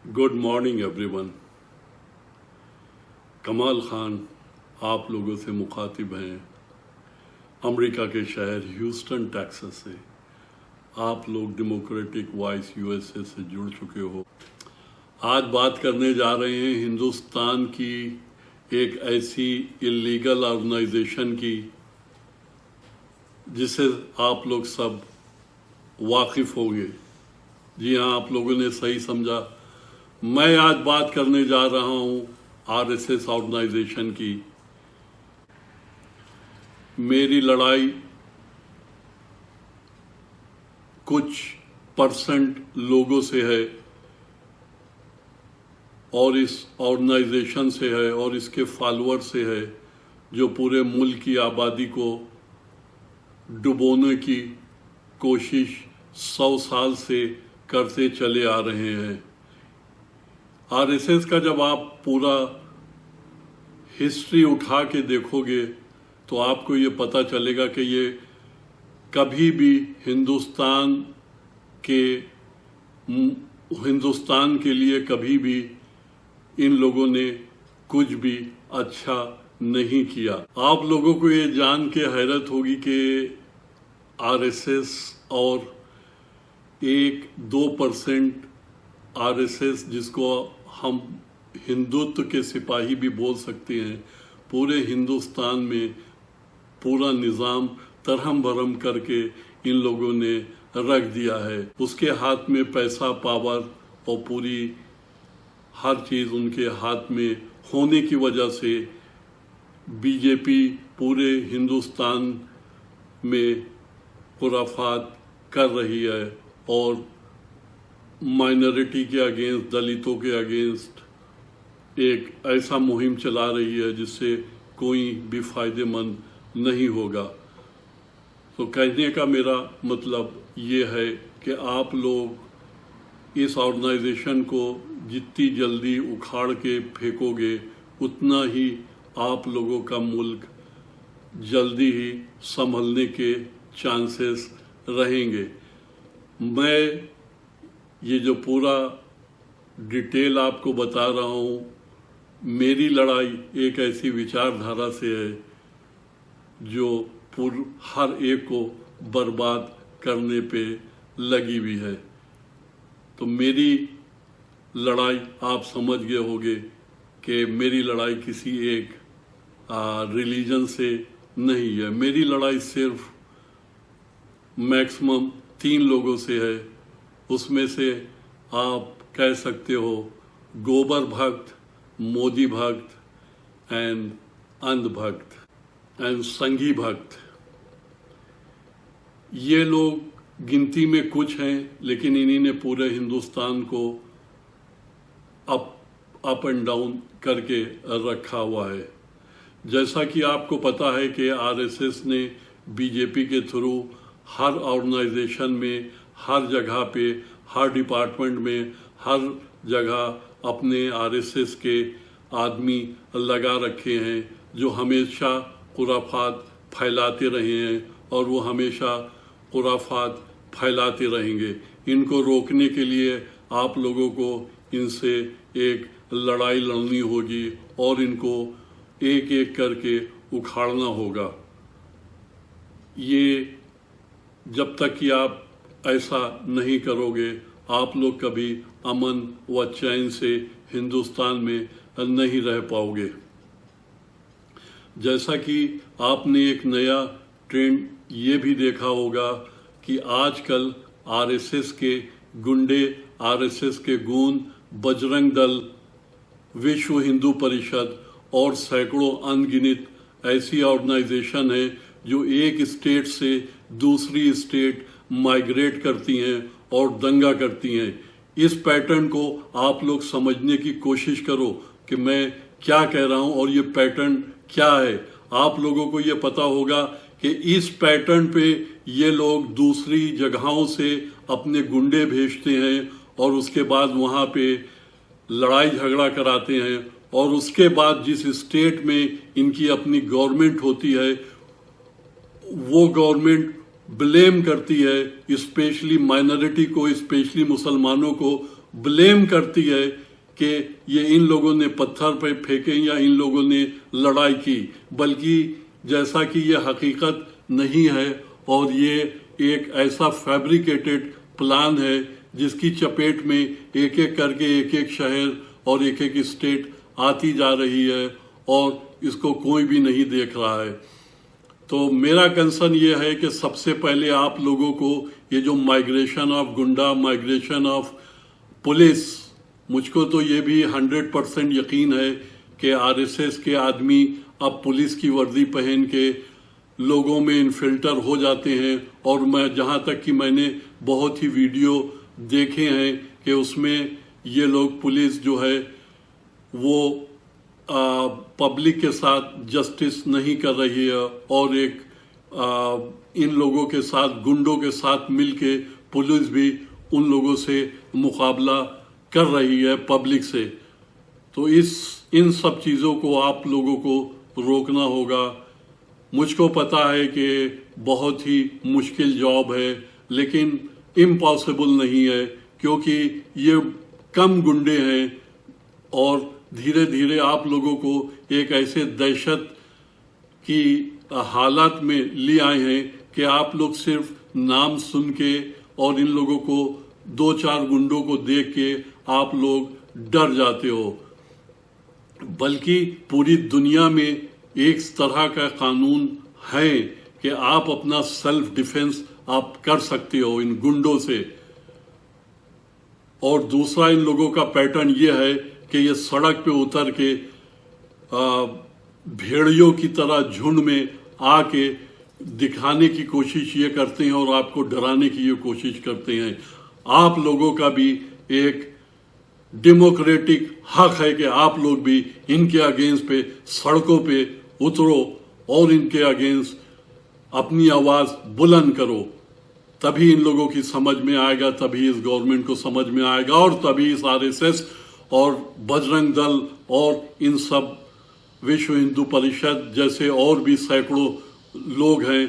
Good morning everyone. कमाल खान आप लोगों से मुखातिब हैं अमेरिका के शहर ह्यूस्टन टेक्सास से। आप लोग डेमोक्रेटिक वॉइस यूएसए से जुड़ चुके हो। आज बात करने जा रहे हैं हिंदुस्तान की एक ऐसी इलीगल ऑर्गेनाइजेशन की जिसे आप लोग सब वाकिफ होंगे। जी हाँ, आप लोगों ने सही समझा। मैं आज बात करने जा रहा हूं आरएसएस ऑर्गेनाइजेशन की। मेरी लड़ाई कुछ परसेंट लोगों से है और इस ऑर्गेनाइजेशन से है और इसके फॉलोअर से है जो पूरे मुल्क की आबादी को डुबोने की कोशिश 100 साल से करते चले आ रहे हैं। आरएसएस का जब आप पूरा हिस्ट्री उठा के देखोगे तो आपको ये पता चलेगा कि ये कभी भी हिंदुस्तान के लिए कभी भी इन लोगों ने कुछ भी अच्छा नहीं किया। आप लोगों को ये जान के हैरत होगी कि आरएसएस और 1-2% आरएसएस, जिसको हम हिंदुत्व के सिपाही भी बोल सकते हैं, पूरे हिंदुस्तान में पूरा निज़ाम तरहम भरम करके इन लोगों ने रख दिया है। उसके हाथ में पैसा, पावर और पूरी हर चीज़ उनके हाथ में होने की वजह से बीजेपी पूरे हिंदुस्तान में खुराफात कर रही है और माइनॉरिटी के अगेंस्ट, दलितों के अगेंस्ट एक ऐसा मुहिम चला रही है जिससे कोई भी फायदेमंद नहीं होगा। तो कहने का मेरा मतलब ये है कि आप लोग इस ऑर्गेनाइजेशन को जितनी जल्दी उखाड़ के फेंकोगे उतना ही आप लोगों का मुल्क जल्दी ही संभलने के चांसेस रहेंगे। मैं ये जो पूरा डिटेल आपको बता रहा हूँ, मेरी लड़ाई एक ऐसी विचारधारा से है जो हर एक को बर्बाद करने पे लगी हुई है। तो मेरी लड़ाई आप समझ गए होंगे कि मेरी लड़ाई किसी एक रिलीजन से नहीं है। मेरी लड़ाई सिर्फ मैक्सिमम 3 लोगों से है। उसमें से आप कह सकते हो गोबर भक्त, मोदी भक्त एंड अंध भक्त एंड संघी भक्त। ये लोग गिनती में कुछ हैं, लेकिन इन्हीं ने पूरे हिंदुस्तान को अप एंड डाउन करके रखा हुआ है। जैसा कि आपको पता है कि आरएसएस ने बीजेपी के थ्रू हर ऑर्गेनाइजेशन में, हर जगह पे, हर डिपार्टमेंट में, हर जगह अपने आरएसएस के आदमी लगा रखे हैं जो हमेशा खुराफात फैलाते रहे हैं और वो हमेशा खुराफात फैलाते रहेंगे। इनको रोकने के लिए आप लोगों को इनसे एक लड़ाई लड़नी होगी और इनको एक एक करके उखाड़ना होगा। ये जब तक कि आप ऐसा नहीं करोगे, आप लोग कभी अमन व चैन से हिंदुस्तान में नहीं रह पाओगे। जैसा कि आपने एक नया ट्रेंड ये भी देखा होगा कि आजकल आरएसएस के गुंडे, आरएसएस के गूंद, बजरंग दल, विश्व हिंदू परिषद और सैकड़ों अनगिनत ऐसी ऑर्गेनाइजेशन है जो एक स्टेट से दूसरी स्टेट माइग्रेट करती हैं और दंगा करती हैं। इस पैटर्न को आप लोग समझने की कोशिश करो कि मैं क्या कह रहा हूं और ये पैटर्न क्या है। आप लोगों को ये पता होगा कि इस पैटर्न पे ये लोग दूसरी जगहों से अपने गुंडे भेजते हैं और उसके बाद वहां पे लड़ाई झगड़ा कराते हैं और उसके बाद जिस स्टेट में इनकी अपनी गवर्नमेंट होती है वो गवर्नमेंट ब्लेम करती है स्पेशली माइनॉरिटी को, स्पेशली मुसलमानों को ब्लेम करती है कि ये इन लोगों ने पत्थर पे फेंके या इन लोगों ने लड़ाई की, बल्कि जैसा कि ये हकीकत नहीं है और ये एक ऐसा फैब्रिकेटेड प्लान है जिसकी चपेट में एक एक करके एक एक शहर और एक एक स्टेट आती जा रही है और इसको कोई भी नहीं देख रहा है। तो मेरा कंसर्न ये है कि सबसे पहले आप लोगों को ये जो माइग्रेशन ऑफ गुंडा, माइग्रेशन ऑफ पुलिस, मुझको तो ये भी 100% यकीन है कि आरएसएस के आदमी अब पुलिस की वर्दी पहन के लोगों में इन्फिल्टर हो जाते हैं। और मैं जहाँ तक कि मैंने बहुत ही वीडियो देखे हैं कि उसमें ये लोग पुलिस जो है वो पब्लिक के साथ जस्टिस नहीं कर रही है और एक इन लोगों के साथ, गुंडों के साथ मिलके पुलिस भी उन लोगों से मुकाबला कर रही है पब्लिक से। तो इन सब चीज़ों को आप लोगों को रोकना होगा। मुझको पता है कि बहुत ही मुश्किल जॉब है, लेकिन इम्पॉसिबल नहीं है, क्योंकि ये कम गुंडे हैं और धीरे धीरे आप लोगों को एक ऐसे दहशत की हालात में ले आए हैं कि आप लोग सिर्फ नाम सुन के और इन लोगों को 2-4 गुंडों को देख के आप लोग डर जाते हो। बल्कि पूरी दुनिया में एक तरह का कानून है कि आप अपना सेल्फ डिफेंस आप कर सकते हो इन गुंडों से। और दूसरा इन लोगों का पैटर्न ये है कि ये सड़क पे उतर के भेड़ियों की तरह झुंड में आके दिखाने की कोशिश ये करते हैं और आपको डराने की ये कोशिश करते हैं। आप लोगों का भी एक डेमोक्रेटिक हक है कि आप लोग भी इनके अगेंस्ट पे सड़कों पे उतरो और इनके अगेंस्ट अपनी आवाज बुलंद करो। तभी इन लोगों की समझ में आएगा, तभी इस गवर्नमेंट को समझ में आएगा और तभी इस आरएसएस और बजरंग दल और इन सब विश्व हिंदू परिषद जैसे और भी सैकड़ों लोग हैं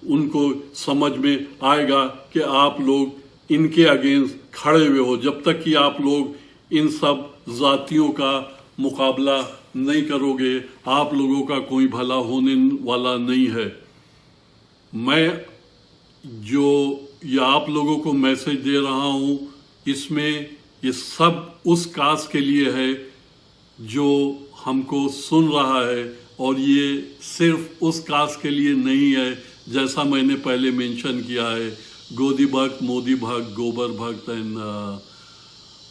उनको समझ में आएगा कि आप लोग इनके अगेंस्ट खड़े हुए हो। जब तक कि आप लोग इन सब जातियों का मुकाबला नहीं करोगे, आप लोगों का कोई भला होने वाला नहीं है। मैं जो ये आप लोगों को मैसेज दे रहा हूं, इसमें ये सब उस कास्ट के लिए है जो हमको सुन रहा है, और ये सिर्फ उस कास्ट के लिए नहीं है जैसा मैंने पहले मेंशन किया है, गोदी भक्त, मोदी भक्त, गोबर भक्त एंड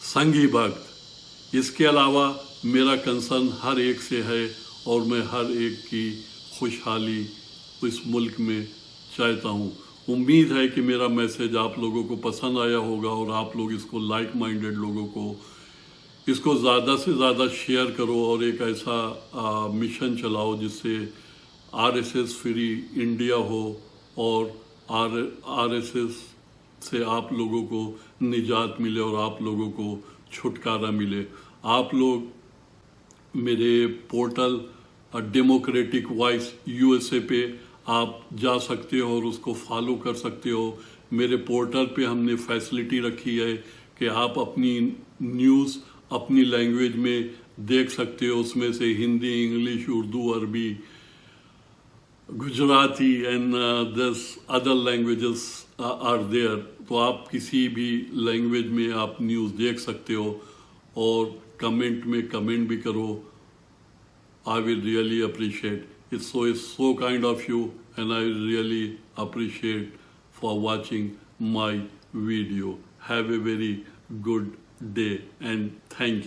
संघी भक्त। इसके अलावा मेरा कंसर्न हर एक से है और मैं हर एक की खुशहाली इस मुल्क में चाहता हूँ। उम्मीद है कि मेरा मैसेज आप लोगों को पसंद आया होगा और आप लोग इसको लाइक माइंडेड लोगों को इसको ज़्यादा से ज़्यादा शेयर करो और एक ऐसा मिशन चलाओ जिससे आरएसएस फ्री इंडिया हो और आरएसएस से आप लोगों को निजात मिले और आप लोगों को छुटकारा मिले। आप लोग मेरे पोर्टल डेमोक्रेटिक वॉइस यूएसए पे आप जा सकते हो और उसको फॉलो कर सकते हो। मेरे पोर्टल पे हमने फैसिलिटी रखी है कि आप अपनी न्यूज़ अपनी लैंग्वेज में देख सकते हो। उसमें से हिंदी, इंग्लिश, उर्दू, अरबी, Gujarati and this other languages are there. तो आप किसी भी लैंग्वेज में आप न्यूज़ देख सकते हो और कमेंट में कमेंट भी करो। I will really appreciate. It's so kind of you, and I really appreciate for watching my video. Have a very good day and thank you.